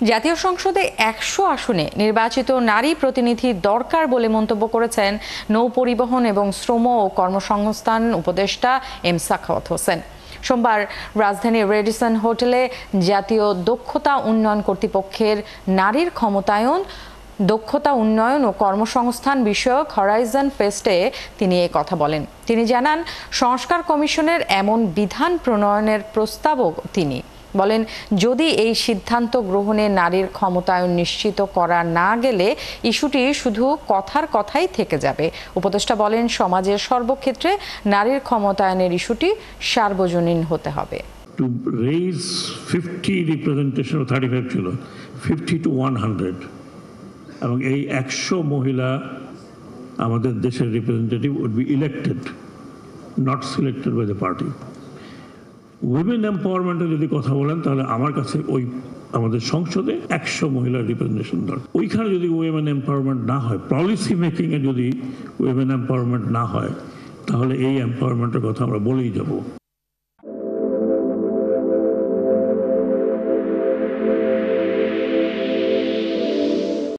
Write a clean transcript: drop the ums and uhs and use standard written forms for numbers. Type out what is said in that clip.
জাতীয় সংসদে ১০০ আসনে নির্বাচিত নারী প্রতিনিধি দরকার বলে মন্তব্য করেছেন নৌপরিবহন এবং শ্রম ও কর্মসংস্থান উপদেষ্টা এম সাখাওয়াত হোসেন। সোমবার রাজধানীর রেডিসন হোটেলে জাতীয় দক্ষতা উন্নয়ন কর্তৃপক্ষের নারীর ক্ষমতায়ন, দক্ষতা উন্নয়ন ও কর্মসংস্থান বিষয়ক হরাইজন ফেস্টে তিনি এ কথা বলেন। তিনি জানান, সংস্কার কমিশনের এমন বিধান প্রণয়নের প্রস্তাবও তিনি বলেন, যদি এই সিদ্ধান্ত গ্রহণে নারীর ক্ষমতায়ন নিশ্চিত করা না গেলে ইস্যুটি শুধু কথার কথাই থেকে যাবে। উপদেষ্টা বলেন, সমাজের সর্বক্ষেত্রে নারীর ক্ষমতায়নের ইস্যুটি সার্বজনীন হতে হবে। To raise 50 representation of 35 ছিল 50 to 100 এবং এই 100 মহিলা আমাদের দেশের representative would be elected, not selected by the party. Women এম্পাওয়ারমেন্টে যদি কথা বলেন তাহলে আমার কাছে ওই আমাদের সংসদে 100 মহিলার রিপ্রেজেন্টেশন দরকার। ওইখানে যদি উইমেন এম্পাওয়ারমেন্ট না হয়, পলিসি মেকিং এ যদি উইমেন এম্পাওয়ারমেন্ট না হয়, তাহলে এই এম্পাওয়ারমেন্টের কথা আমরা বলেই যাব।